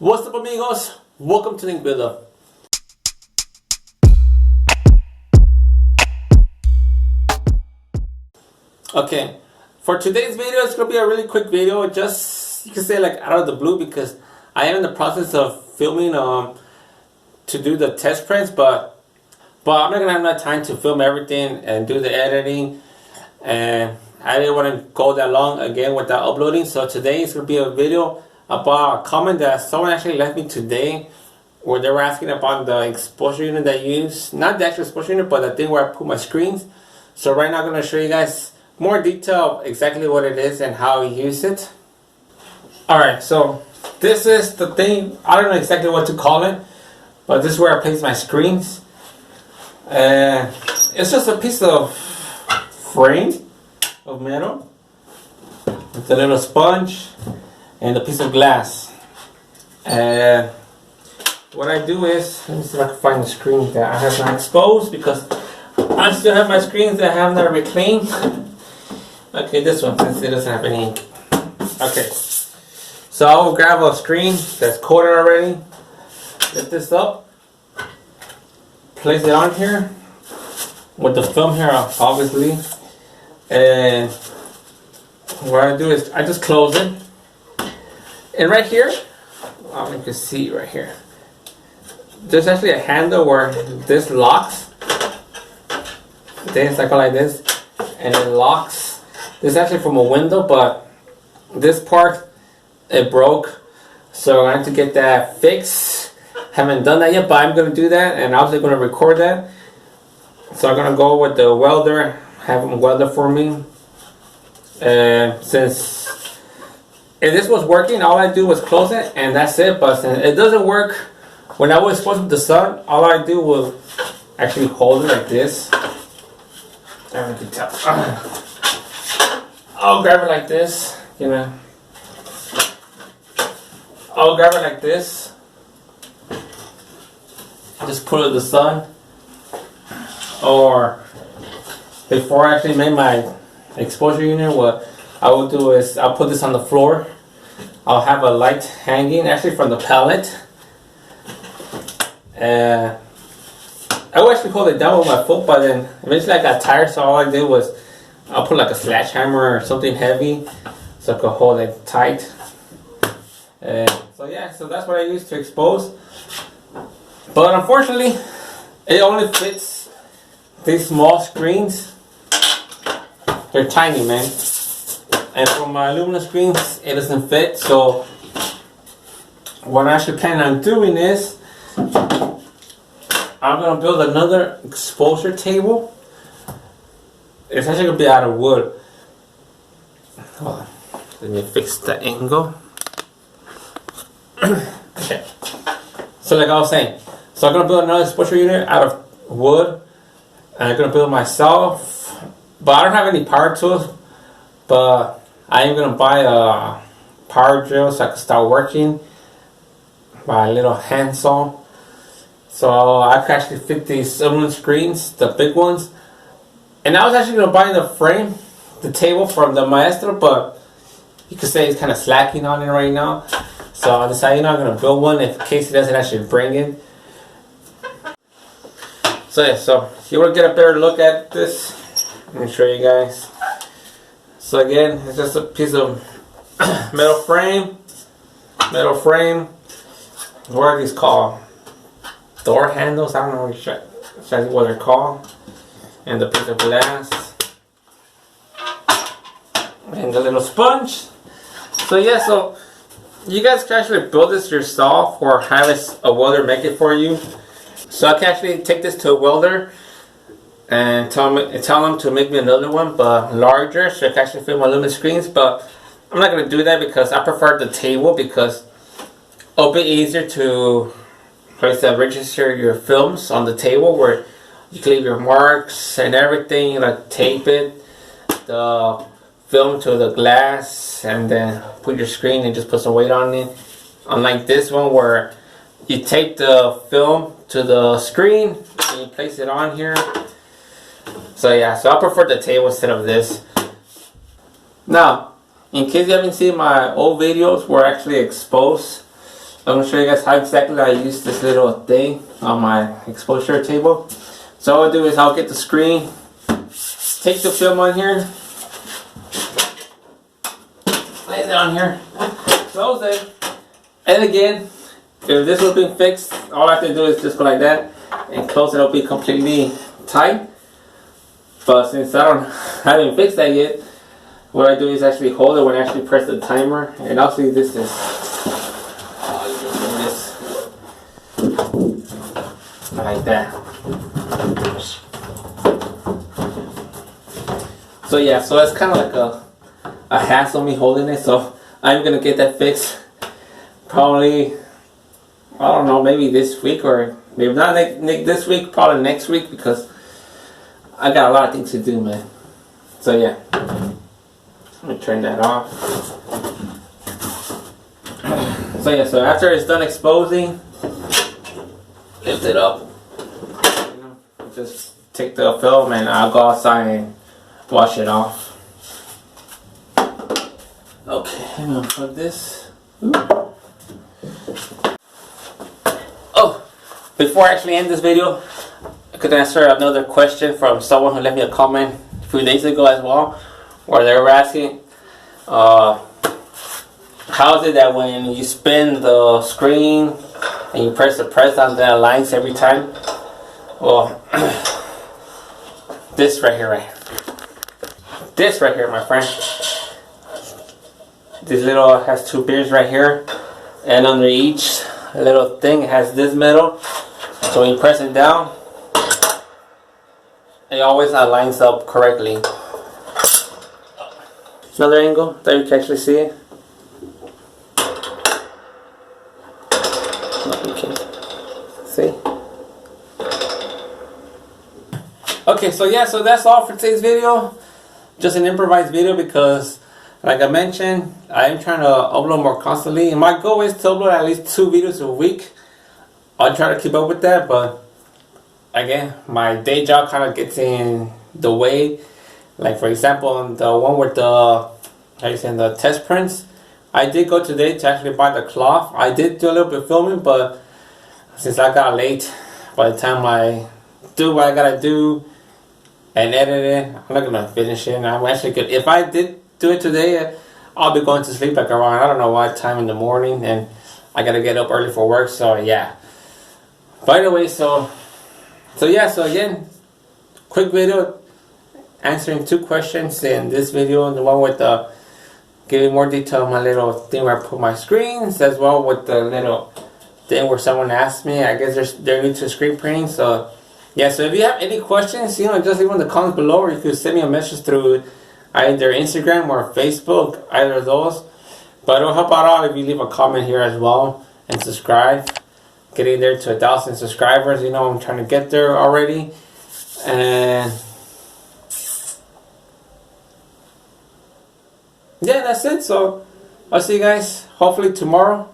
What's up, amigos? Welcome to GoldUp. Okay, for today's video, it's gonna be a really quick video. Just, you can say, like out of the blue, because I am in the process of filming to do the test prints, but I'm not gonna have enough time to film everything and do the editing, and I didn't want to go that long again without uploading. So today is gonna be a video about a comment that someone actually left me today, where they were asking about the exposure unit that I use. Not the actual exposure unit, but the thing where I put my screens. So right now I'm going to show you guys more detail of exactly what it is and how I use it. Alright, so this is the thing. I don't know exactly what to call it, but this is where I place my screens. It's just a piece of frame of metal with a little sponge and a piece of glass. What I do is, let me see if I can find the screen that I have not exposed, because I still have my screens that I have not reclaimed. Okay, this one, since it doesn't have any ink. Okay, so I will grab a screen that's coated already, lift this up, place it on here with the film here, obviously, and what I do is I just close it. And right here, I'll make you see right here, there's actually a handle where this locks. It's like this, and it locks. This is actually from a window, but this part, it broke, so I have to get that fixed. Haven't done that yet, but I'm going to do that, and I'm also going to record that. So I'm going to go with the welder, have him weld it for me. Since if this was working, all I do was close it and that's it. But since it doesn't work, when I was exposed to the sun, all I do was actually hold it like this. I can tell. I'll grab it like this, you know. I'll grab it like this. Just put it in the sun. Or before I actually made my exposure unit, what I will do is I'll put this on the floor. I'll have a light hanging, actually from the pallet. I would actually hold it down with my foot, but then eventually I got tired, so all I did was I'll put like a sledgehammer or something heavy so I could hold it tight. So yeah, so that's what I use to expose. But unfortunately, it only fits these small screens. They're tiny, man. And for my aluminum screens, it doesn't fit. So what I'm actually planning on doing is I'm going to build another exposure table. It's actually going to be out of wood. Hold on. Let me fix the angle. Okay. So like I was saying, so I'm going to build another exposure unit out of wood. And I'm going to build myself. But I don't have any power tools. But I am going to buy a power drill so I can start working. Buy a little handsaw. So I could actually fit these aluminum screens, the big ones. And I was actually going to buy the frame, the table from the maestro, but you could say it's kind of slacking on it right now. So I decided I'm going to build one in case it doesn't actually bring it. So yeah, so if you want to get a better look at this, let me show you guys. So again, it's just a piece of metal frame. What are these called? Door handles? I don't know exactly what they're called. And the piece of glass. And the little sponge. So yeah, so you guys can actually build this yourself or have a welder make it for you. So I can actually take this to a welder and tell them to make me another one, but larger, so I can actually fit my aluminum screens. But I'm not going to do that because I prefer the table, because it'll be easier to register your films on the table, where you can leave your marks and everything, like tape it, the film to the glass, and then put your screen and just put some weight on it. Unlike this one where you tape the film to the screen and you place it on here. So yeah, so I prefer the table instead of this. Now, in case you haven't seen my old videos where I actually expose I'm gonna show you guys how exactly I use this little thing on my exposure table. So what I'll do is I'll get the screen, take the film on here, place it on here, close it, and again, if this was being fixed, all I have to do is just go like that and close it. It'll be completely tight. But since I haven't fixed that yet, what I do is actually hold it when I actually press the timer. And obviously this is like that. So yeah, so it's kind of like a hassle me holding it. So I'm gonna get that fixed probably, I don't know, maybe this week, or maybe not this week, probably next week, because I got a lot of things to do, man. So yeah, let me turn that off. So yeah, so after it's done exposing, lift it up. Just take the film and I'll go outside and wash it off. Okay, I'm gonna put this. Oh, before I actually end this video, I could answer another question from someone who left me a comment a few days ago as well, where they were asking, how is it that when you spin the screen and you press the press down, that aligns every time? Well, this right here, my friend. This little has two beers right here, and under each little thing it has this metal. So when you press it down, it always lines up correctly. Another angle that you can actually see it. You can see. Okay, so yeah, so that's all for today's video. Just an improvised video because, like I mentioned, I am trying to upload more constantly. And my goal is to upload at least 2 videos a week. I'll try to keep up with that, but again, my day job kind of gets in the way. Like for example, the one with the test prints, I did go today to actually buy the cloth. I did do a little bit of filming, but since I got late, by the time I do what I gotta do and edit it, I'm not gonna finish it. And I'm actually good. If I did do it today, I'll be going to sleep like around, I don't know what time in the morning, and I gotta get up early for work. So yeah. By the way, so yeah, so again, quick video answering 2 questions in this video, and the one with the giving more detail on my little thing where I put my screens, as well with the little thing where someone asked me, I guess they're new to screen printing. So yeah, so if you have any questions, just leave them in the comments below, or you could send me a message through either Instagram or Facebook, either of those. But it'll help out all if you leave a comment here as well and subscribe. Getting there to 1,000 subscribers, I'm trying to get there already. And yeah, that's it. So I'll see you guys hopefully tomorrow